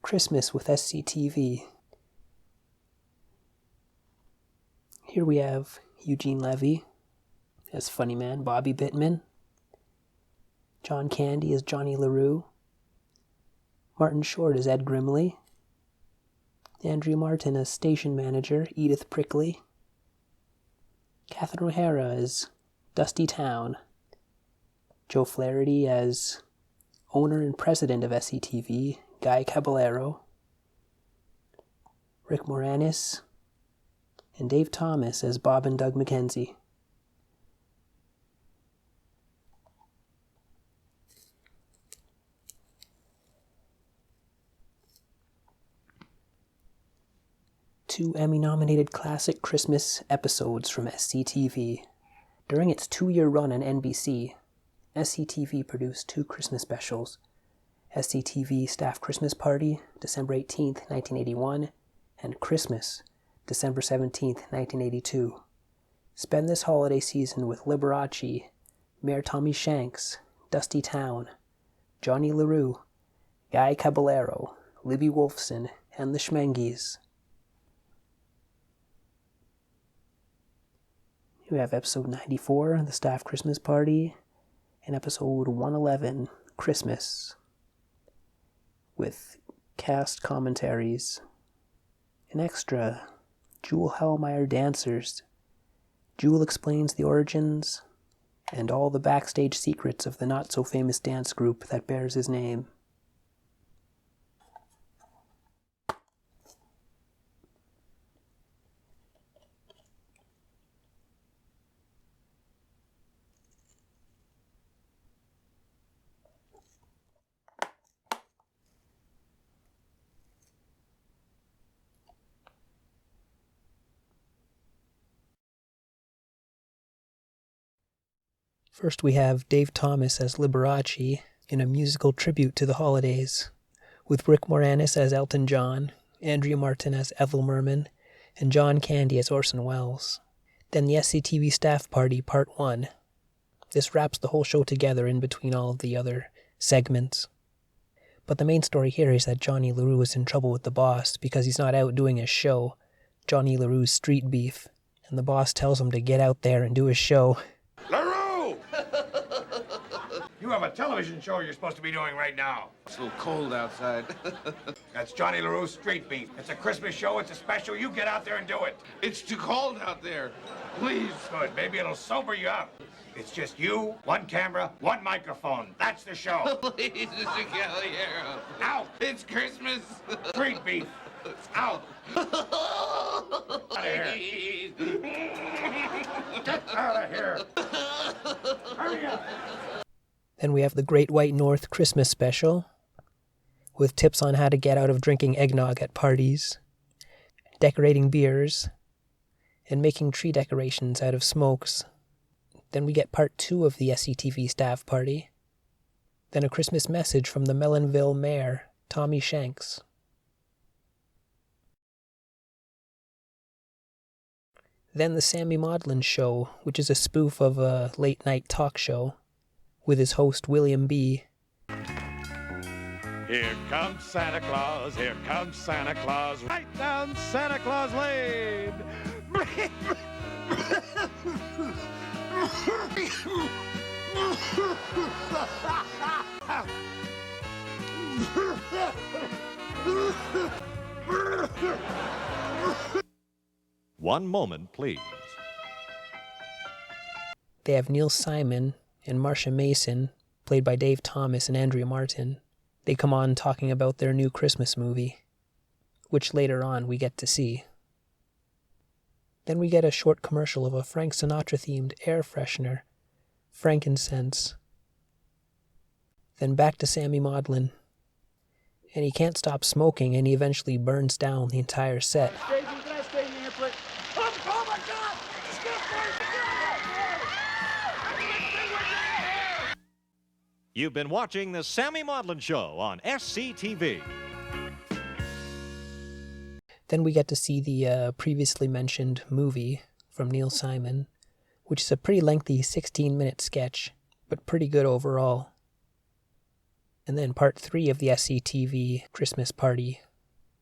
Christmas with Sctv. Here we have Eugene Levy as Funny Man Bobby Bittman, John Candy as Johnny LaRue, Martin Short as Ed Grimley, Andrea Martin as Station Manager Edith Prickley, Catherine O'Hara as Dusty Town, Joe Flaherty as owner and president of Sctv, Guy Caballero, Rick Moranis, and Dave Thomas as Bob and Doug McKenzie. Two Emmy-nominated classic Christmas episodes from Sctv. During its 2-year run on NBC, Sctv produced 2 Christmas specials, Sctv Staff Christmas Party, December 18, 1981, and Christmas, December 17, 1982. Spend this holiday season with Liberace, Mayor Tommy Shanks, Dusty Town, Johnny LaRue, Guy Caballero, Libby Wolfson, and the Schmengies. We have episode 94, The Staff Christmas Party, and episode 111, Christmas, with cast commentaries. An extra, Jewel Hellmeyer dancers. Jewel explains the origins and all the backstage secrets of the not-so-famous dance group that bears his name. First we have Dave Thomas as Liberace in a musical tribute to the holidays, with Rick Moranis as Elton John, Andrea Martin as Ethel Merman, and John Candy as Orson Welles. Then the Sctv Staff Party Part 1. This wraps the whole show together in between all of the other segments. But the main story here is that Johnny LaRue is in trouble with the boss because he's not out doing his show, Johnny LaRue's Street Beef, and the boss tells him to get out there and do his show. You have a television show you're supposed to be doing right now. It's a little cold outside. That's Johnny LaRue's Street Beef. It's a Christmas show. It's a special. You get out there and do it. It's too cold out there. Please. Good. Maybe it'll sober you up. It's just you, 1 camera, 1 microphone. That's the show. Please, Mr. Caballero. Out. It's Christmas. Street Beef. Out. Out of here. Get out of here. Hurry up. Then we have the Great White North Christmas Special, with tips on how to get out of drinking eggnog at parties, decorating beers, and making tree decorations out of smokes. Then we get Part 2 of the Sctv Staff Party. Then a Christmas message from the Mellonville Mayor, Tommy Shanks. Then the Sammy Maudlin Show, which is a spoof of a late-night talk show, with his host William B. Here comes Santa Claus, here comes Santa Claus, right down Santa Claus Lane. One moment, please. They have Neil Simon and Marcia Mason, played by Dave Thomas and Andrea Martin. They come on talking about their new Christmas movie, which later on we get to see. Then we get a short commercial of a Frank Sinatra-themed air freshener, frankincense. Then back to Sammy Maudlin. And he can't stop smoking, and he eventually burns down the entire set. You've been watching The Sammy Maudlin Show on Sctv. Then we get to see the previously mentioned movie from Neil Simon, which is a pretty lengthy 16-minute sketch, but pretty good overall. And then part 3 of the SCTV Christmas party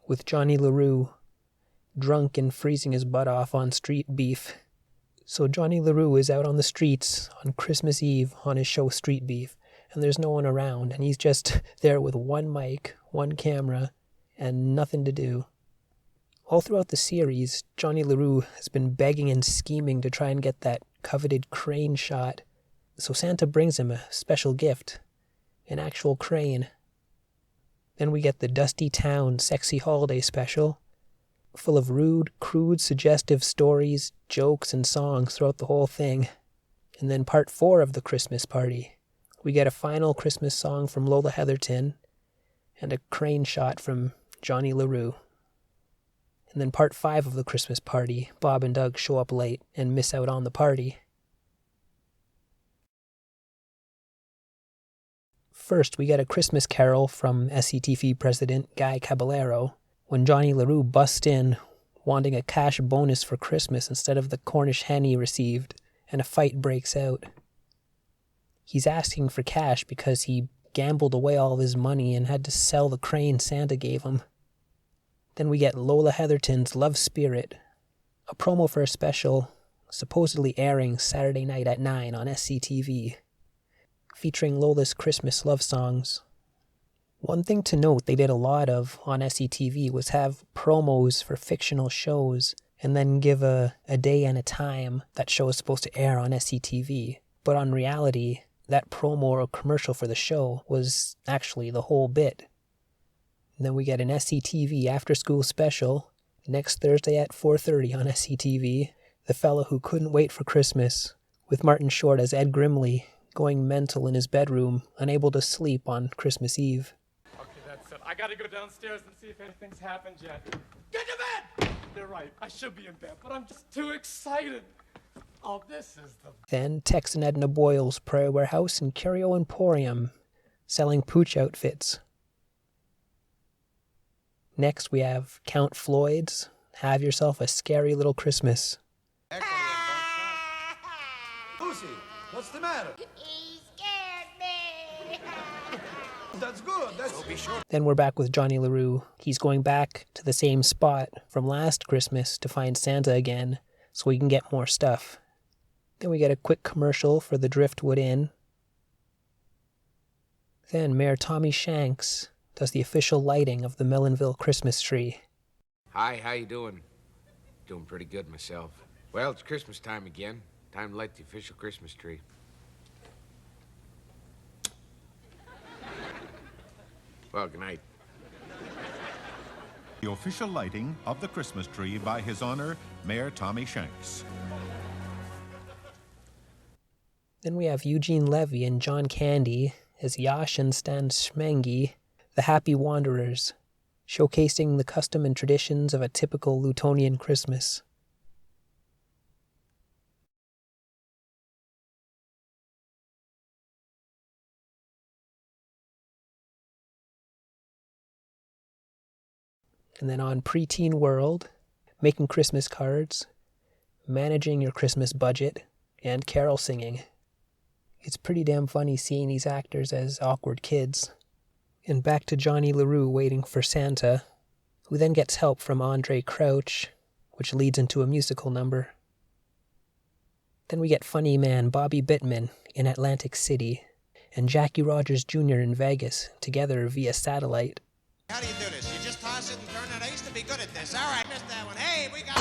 with Johnny LaRue drunk and freezing his butt off on street beef. So Johnny LaRue is out on the streets on Christmas Eve on his show Street Beef, and there's no one around, and he's just there with one mic, one camera, and nothing to do. All throughout the series, Johnny LaRue has been begging and scheming to try and get that coveted crane shot. So Santa brings him a special gift, an actual crane. Then we get the Dusty Town Sexy Holiday Special, full of rude, crude, suggestive stories, jokes, and songs throughout the whole thing. And then part 4 of the Christmas party, we get a final Christmas song from Lola Heatherton and a crane shot from Johnny LaRue. And then part 5 of the Christmas party, Bob and Doug show up late and miss out on the party. First, we get a Christmas carol from SCTV president Guy Caballero, when Johnny LaRue busts in wanting a cash bonus for Christmas instead of the Cornish hen he received, and a fight breaks out. He's asking for cash because he gambled away all of his money and had to sell the crane Santa gave him. Then we get Lola Heatherton's Love Spirit, a promo for a special supposedly airing Saturday night at 9 on SCTV, featuring Lola's Christmas love songs. One thing to note they did a lot of on SCTV was have promos for fictional shows and then give a day and a time that show is supposed to air on SCTV. But on reality, that promo or commercial for the show was actually the whole bit. And then we get an SCTV after-school special next Thursday at 4:30 on SCTV, The Fella Who Couldn't Wait for Christmas, with Martin Short as Ed Grimley going mental in his bedroom, unable to sleep on Christmas Eve. I gotta go downstairs and see if anything's happened yet. Get to bed! They're right, I should be in bed, but I'm just too excited. Oh, this is the... Then Tex and Edna Boyle's Prayer Warehouse and Curio Emporium, selling pooch outfits. Next we have Count Floyd's Have Yourself a Scary Little Christmas. Lucy, what's the matter? He scared me. That's good. That's sure. Then we're back with Johnny LaRue. He's going back to the same spot from last Christmas to find Santa again so he can get more stuff. Then we get a quick commercial for the Driftwood Inn. Then Mayor Tommy Shanks does the official lighting of the Millenville Christmas tree. Hi, how you doing? Doing pretty good myself. Well, it's Christmas time again. Time to light the official Christmas tree. Well, good night. The official lighting of the Christmas tree by His Honor, Mayor Tommy Shanks. Then we have Eugene Levy and John Candy as Yash and Stan Schmengi, the Happy Wanderers, showcasing the custom and traditions of a typical Lutonian Christmas. And then on Preteen World, making Christmas cards, managing your Christmas budget, and carol singing. It's pretty damn funny seeing these actors as awkward kids. And back to Johnny LaRue waiting for Santa, who then gets help from Andre Crouch, which leads into a musical number. Then we get funny man Bobby Bittman in Atlantic City, and Jackie Rogers Jr. in Vegas, together via satellite. How do you do this? You just toss it and turn it? I used to be good at this. All right, missed that one. Hey, we got...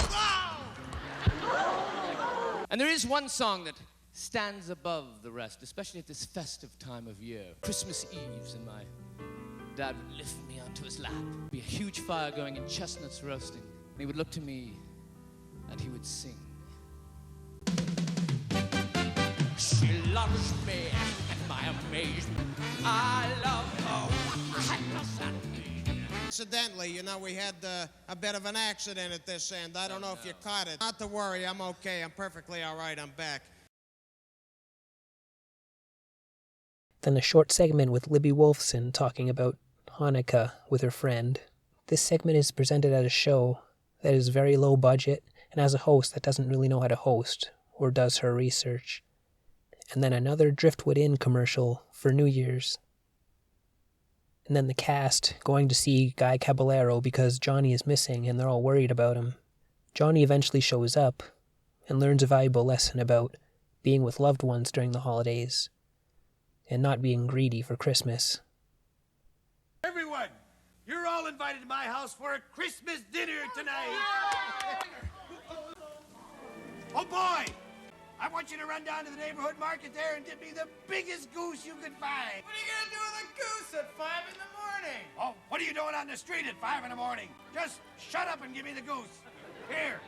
Whoa! And there is one song that stands above the rest, especially at this festive time of year. Christmas Eves, and my dad would lift me onto his lap. Be a huge fire going and chestnuts roasting. And he would look to me, and he would sing. She loves me, and my amazement, I love her. Incidentally, you know, we had a bit of an accident at this end. I don't know if you caught it. Not to worry, I'm okay. I'm perfectly all right. I'm back. Then a short segment with Libby Wolfson talking about Hanukkah with her friend. This segment is presented at a show that is very low budget and has a host that doesn't really know how to host or does her research. And then another Driftwood Inn commercial for New Year's. And then the cast going to see Guy Caballero because Johnny is missing and they're all worried about him. Johnny eventually shows up and learns a valuable lesson about being with loved ones during the holidays and not being greedy for Christmas. Everyone, you're all invited to my house for a Christmas dinner tonight. Oh boy, I want you to run down to the neighborhood market there and get me the biggest goose you can find. What are you gonna do with a goose at 5 in the morning? Oh, what are you doing on the street at 5 in the morning? Just shut up and give me the goose. Here.